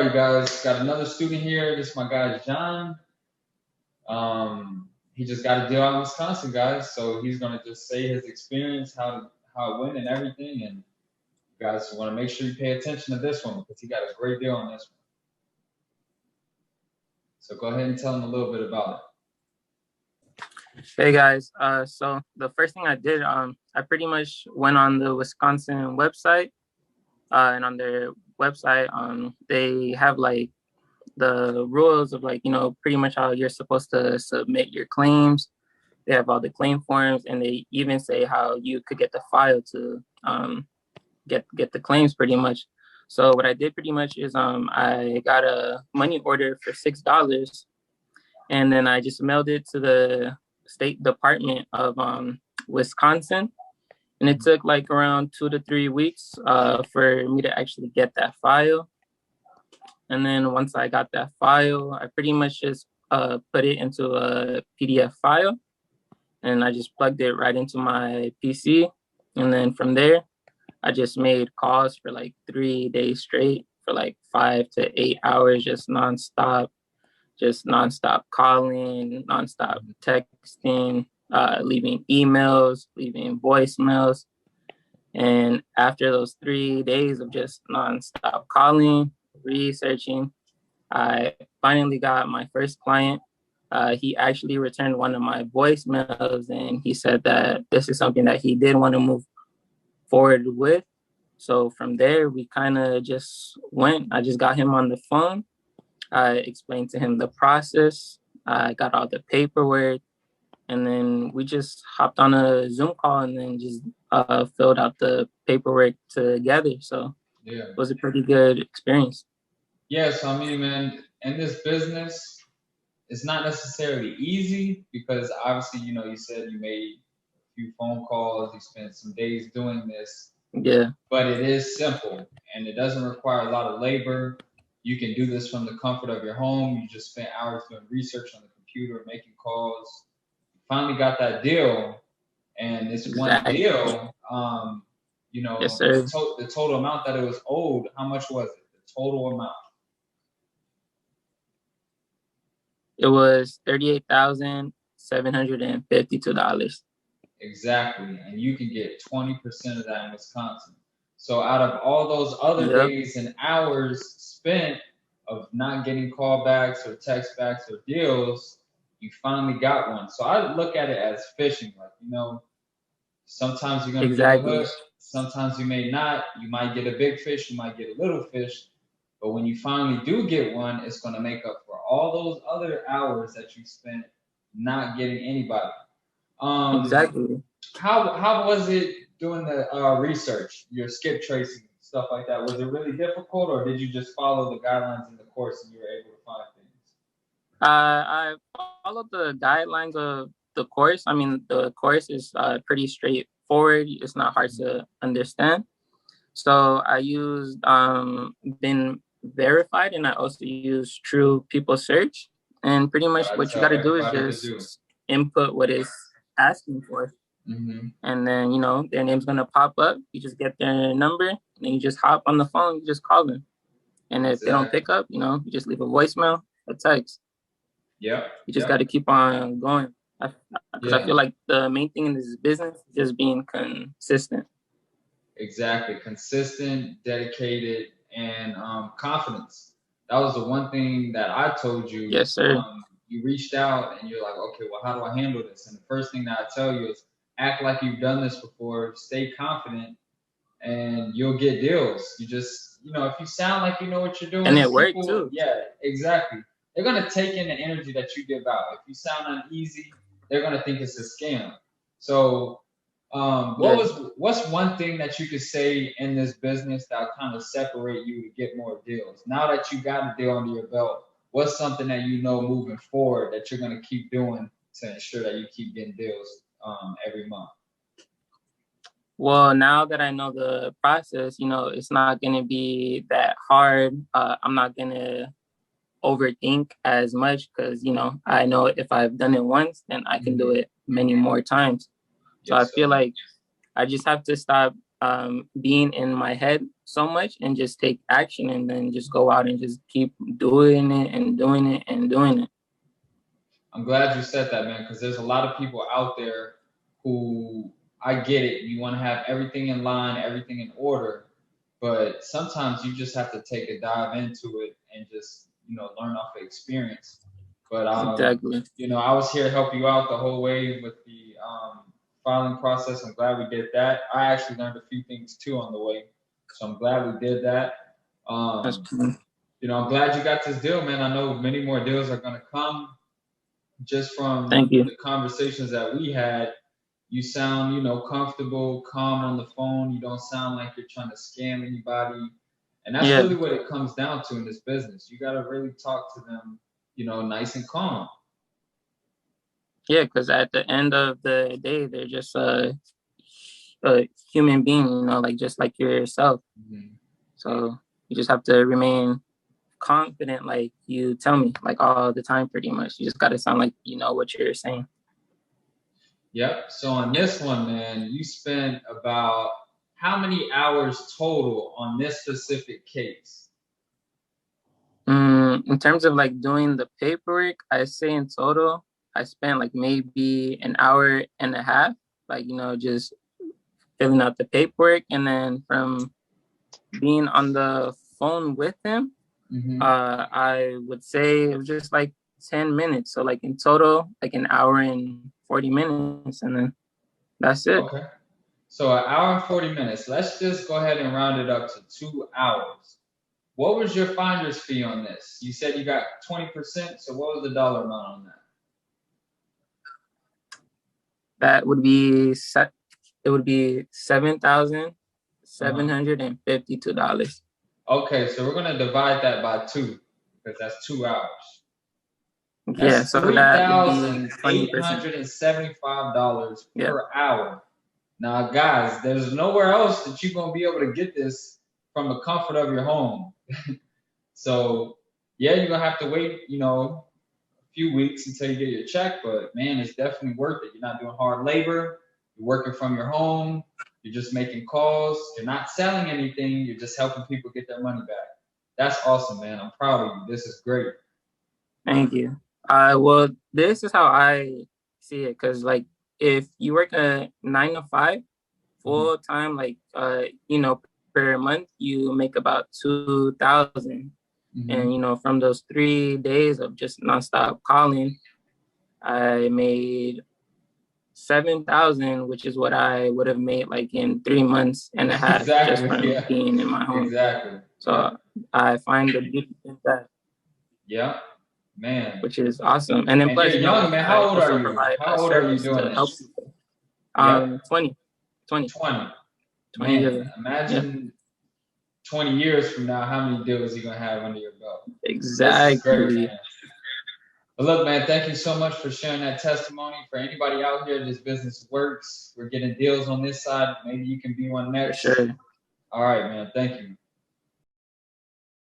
You guys got another student here. This is my guy John. He just got a deal out in Wisconsin, guys. So he's gonna just say his experience, how it went, and everything. And you guys want to make sure you pay attention to this one because he got a great deal on this one. So go ahead and tell him a little bit about it. Hey guys, so the first thing I did, I pretty much went on the Wisconsin website, and on their website, they have like the rules of pretty much how you're supposed to submit your claims. They have all the claim forms, and they even say how you could get the file to get the claims pretty much. So what I did pretty much is I got a money order for $6, and then I just mailed it to the State Department of Wisconsin, and it took like around 2 to 3 weeks for me to actually get that file. And then once I got that file, I pretty much just put it into a PDF file, and I just plugged it right into my PC. And then from there, I just made calls for like 3 days straight for like 5 to 8 hours, just nonstop calling, nonstop texting, leaving emails, leaving voicemails. And after those 3 days of just nonstop calling, researching, I finally got my first client. He actually returned one of my voicemails, and he said that this is something that he did want to move forward with. So from there, we kind of just went. I just got him on the phone. I explained to him the process. I got all the paperwork, and then we just hopped on a Zoom call and then just filled out the paperwork together. So yeah, it was a pretty good experience. Yeah, so I mean, man, in this business, it's not necessarily easy because obviously, you said you made a few phone calls, you spent some days doing this. Yeah. But it is simple and it doesn't require a lot of labor. You can do this from the comfort of your home. You just spent hours doing research on the computer, making calls. You finally got that deal, and this one deal, yes, sir. the total amount that it was owed, how much was it? The total amount. It was $38,752. Exactly, and you can get 20% of that in Wisconsin. So out of all those other days and hours spent of not getting callbacks or textbacks or deals, you finally got one. So I look at it as fishing. Like, sometimes you're going to get a hook, sometimes you may not. You might get a big fish, you might get a little fish. But when you finally do get one, it's going to make up for all those other hours that you spent not getting anybody. Exactly. How was it doing the research, your skip tracing, stuff like that? Was it really difficult, or did you just follow the guidelines in the course and you were able to find things? I followed the guidelines of the course. I mean, the course is pretty straightforward. It's not hard to understand. So I used Been Verified, and I also used True People Search. And pretty much what you got to do is just input what it's asking for. Mm-hmm. And then, their name's going to pop up. You just get their number, and then you just hop on the phone, you just call them. And if they don't pick up, you just leave a voicemail, a text. Yeah. You just got to keep on going. Because I feel like the main thing in this business is just being consistent. Exactly. Consistent, dedicated, and confidence. That was the one thing that I told you. Yes, sir. You reached out and you're like, okay, well, how do I handle this? And the first thing that I tell you is act like you've done this before, stay confident, and you'll get deals. You just, if you sound like you know what you're doing. And it worked too. Yeah, exactly. They're going to take in the energy that you give out. If you sound uneasy, they're going to think it's a scam. So what's one thing that you could say in this business that kind of separate you to get more deals? Now that you got a deal under your belt, what's something that moving forward that you're going to keep doing to ensure that you keep getting deals every month? Well, now that I know the process, it's not going to be that hard. I'm not going to overthink as much because, I know if I've done it once, then I can do it many more times. So I feel like I just have to stop being in my head so much and just take action and then just go out and just keep doing it and doing it and doing it. I'm glad you said that, man, because there's a lot of people out there who, I get it. You want to have everything in line, everything in order, but sometimes you just have to take a dive into it and just, learn off of experience. But Exactly. I was here to help you out the whole way with the filing process. I'm glad we did that. I actually learned a few things too on the way, so I'm glad we did that. That's cool. I'm glad you got this deal, man. I know many more deals are gonna come just from Thank you. the conversations that we had. You sound, comfortable, calm on the phone. You don't sound like you're trying to scam anybody. And that's really what it comes down to in this business. You got to really talk to them, nice and calm. Yeah, because at the end of the day, they're just a human being, like just like yourself. Mm-hmm. So you just have to remain confident, like you tell me, like all the time, pretty much. You just got to sound like you know what you're saying. Yep. So on this one, man, you spent about how many hours total on this specific case? In terms of like doing the paperwork, I say in total, I spent like maybe an hour and a half, like, just filling out the paperwork. And then from being on the phone with him, Mm-hmm. I would say it was just like 10 minutes. So like in total, like an hour and 40 minutes. And then that's it. Okay. So an hour and 40 minutes. Let's just go ahead and round it up to 2 hours. What was your finder's fee on this? You said you got 20%. So what was the dollar amount on that? That would be it would be $7,752. Okay, so we're gonna divide that by 2 because that's 2 hours. Yeah, That's so that would be $3,875 per hour. Now, guys, there's nowhere else that you're gonna be able to get this from the comfort of your home. So, yeah, you're gonna have to wait, a few weeks until you get your check, but man, it's definitely worth it. You're not doing hard labor. You're working from your home. You're just making calls. You're not selling anything. You're just helping people get their money back. That's awesome, man. I'm proud of you. This is great. Thank you. Well, this is how I see it, because like if you work a 9 to 5 full time, like per month, you make about 2,000. And from those 3 days of just nonstop calling, I made 7,000, which is what I would have made like in 3 months and a half just from being in my home. Exactly. So I find the beauty in that. Yeah, man. Which is awesome. And then plus, you're young, man. How old are you? How old are you doing this? 20. 20. 20 man, years. Imagine 20 years from now, how many deals you're going to have under your belt. Exactly. This is great, man. But look, man, thank you so much for sharing that testimony. For anybody out here, this business works. We're getting deals on this side. Maybe you can be one next. For sure. All right, man. Thank you.